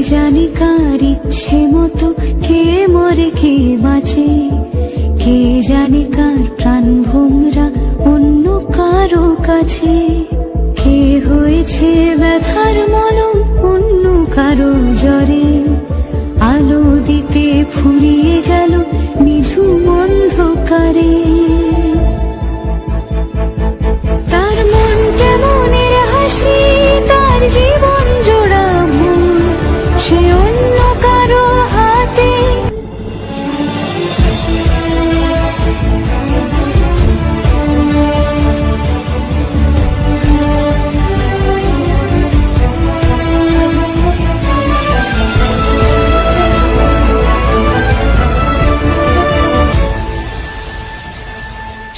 জানি কার ইচ্ছে মতো কে মরে কে বাঁচে, কে জানে কার প্রাণ ভোমরা অন্য কারো কাছে, কে হয়েছে ব্যথার মলম অন্য কারো জ্বরে, আলো দিতে ফুরিয়ে গেল নিঝুম অন্ধকারে। তার মন কেমনের হাসি, তার জীবন জোড়া ভুল, সে অন্য কারো হাতে।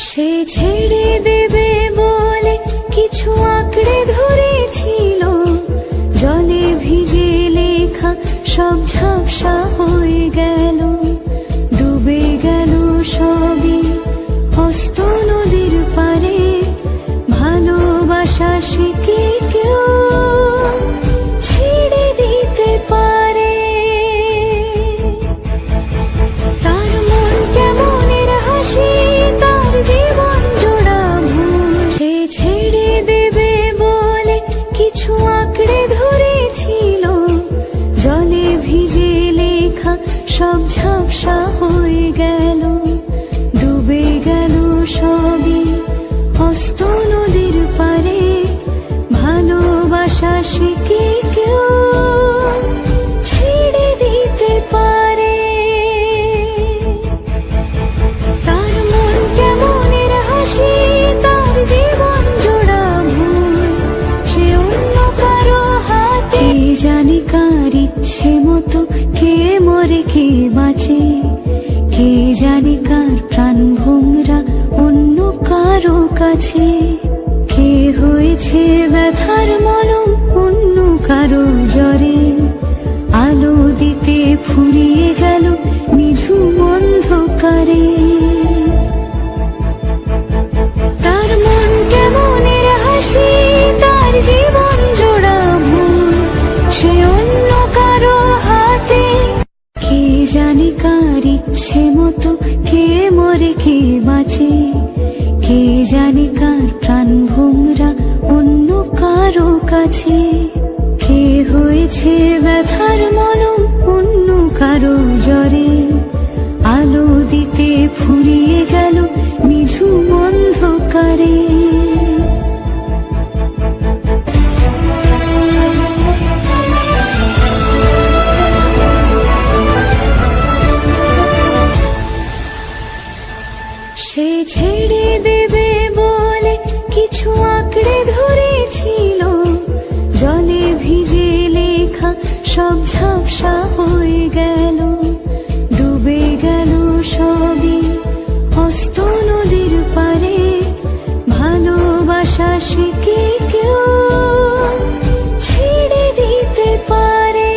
সে ছেড়ে দেবে বলে কিছু আঁকড়ে ধরেছিল, জলে ভিজে লেখা সব ঝাপসা হয়ে গেল, ডুবে গেল সবই হস্ত নদীর পারে। ভালোবাসা সে কি কেউ ছেড়ে দিতে পারে? তার মন কেমনের হাসি, তার জীবন জোড়া ভুল, সে ছেড়ে দেবে বলে কিছু আঁকড়ে ধরেছিল, জলে ভিজে লেখা সব ঝাপসা হয়ে গেল, ডুবে গেল সবই হস্ত নদীর পারে। ভালোবাসা সে কি কেউ ছেড়ে দিতে পারে? তার মন কেমনের হাসি, তার জীবন জোড়া ভুল, সে অন্য কারো হাতে। কে জানে কার ইচ্ছে মতো কে মরে কে বাঁচে, কে জানে কার প্রাণ ভোমরা অন্য কারো কাছে, কে হয়েছে ব্যথার মলম অন্য কারো জ্বরে, আলো দিতে ফুরিয়ে গেল নিঝুম অন্ধকারে। তার মন কেমনের হাসি, তার জীবন জোড়া ভুল, সে অন্য কারো হাতে। কে জানে কার ইচ্ছে মতো কে মরে কে বাঁচে, কে জানে কার প্রাণ ভোমরা অন্য কারো কাছে, কে হয়েছে ব্যথার মলম অন্য কারো জ্বরে, আলো দিতে ফুরিয়ে গেল নিঝুম অন্ধকারে। সে ছেড়ে দেবে বলে কিছু আঁকড়ে ধরেছিল, জলে ভিজে লেখা সব ঝাপসা হয়ে গেল, ডুবে গেল সবই হস্ত নদীর পারে। ভালোবাসা সে কি কেউ ছেড়ে দিতে পারে?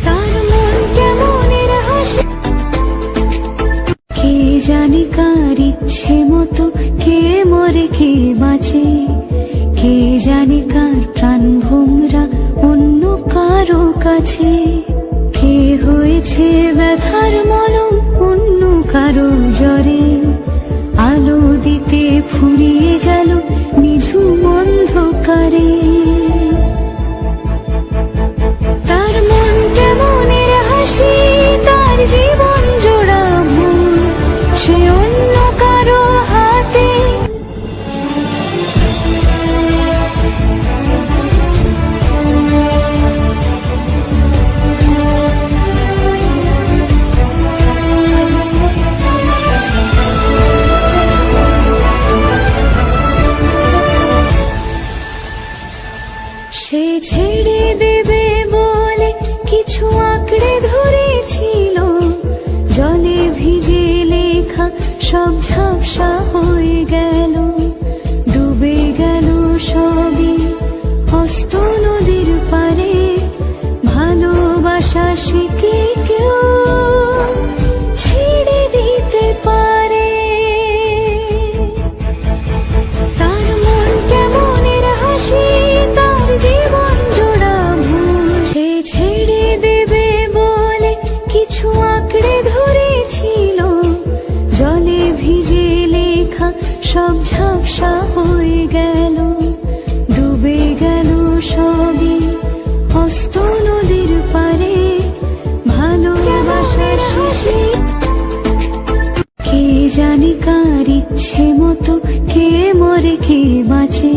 তার মন কেমনের হাসি, কে জানে কার ইচ্ছে মতো কে মরে কে বাঁচে, কে জানে কার প্রাণ ভোমরা অন্য কারো কাছে, কে হয়েছে ব্যথার মলম অন্য কারো জ্বরে, আলো দিতে ফুরিয়ে গেল নিঝুম অন্ধকারে। তার মন কেমনের হাসি, তার জীবন জোড়া ভুল, সে অন্য কারো হাতে। সে ছেড়ে দেবে বলে কিছু আঁকড়ে ধরেছিল, জলে ভিজে লেখা সব ঝাপসা হয়ে গেল, ডুবে গেল সবই হস্ত নদীর পারে। ভালোবাসা সে কি কেউ ছেড়ে দিতে পারে? তার মন কেমনের হাসি, তার জীবন জোড়া সব ঝাপসা হয়ে গেল, ডুবে গেল সবই অস্ত নদীর পারে, ভালোবাসার শেষে কে জানে কার ইচ্ছে মতো কে মরে কে বাঁচে,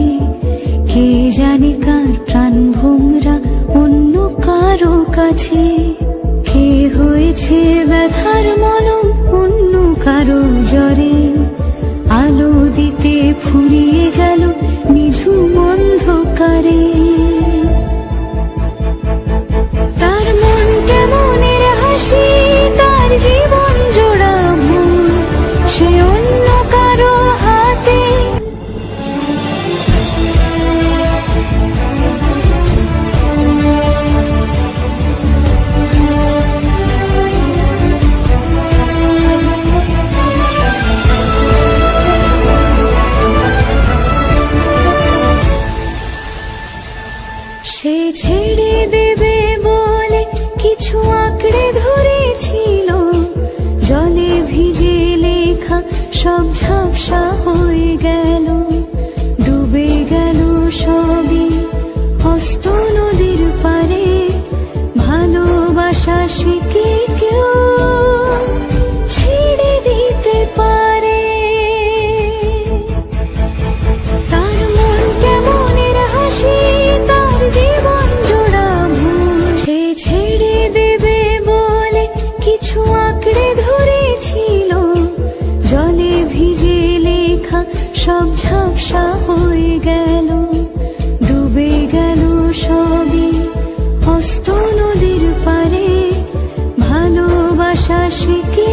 কে জানে কার প্রাণ ভোমরা অন্য কারো কাছে, কে হয়েছে ব্যথার মলম অন্য কারো জ্বরে, আলো দিতে ফুরিয়ে গেল নিঝুম অন্ধকারে। তার মন কেমনের হাসি, তার জীবন জোড়া ভুল, সে অন্য কারো হাতে। সে ছেড়ে দেবে বলে কিছু আঁকড়ে ধরেছিল, জলে ভিজে লেখা সব ঝাপসা হয়ে গেল, ডুবে গেল সবই অস্ত নদীর পারে, ভালোবাসা সে কি কেউ ছেড়ে দিতে পারে? তার মন কেমনের হাসি, তার জীবন জোড়া ভুল, সে ছেড়ে দেবে বলে কিছু আঁকড়ে ধরেছিল, জলে ভিজে লেখা সব ঝাপসা হয়ে গেল, ডুবে গেল সবই অস্ত নদীর পারে, ভালোবাসা সে কি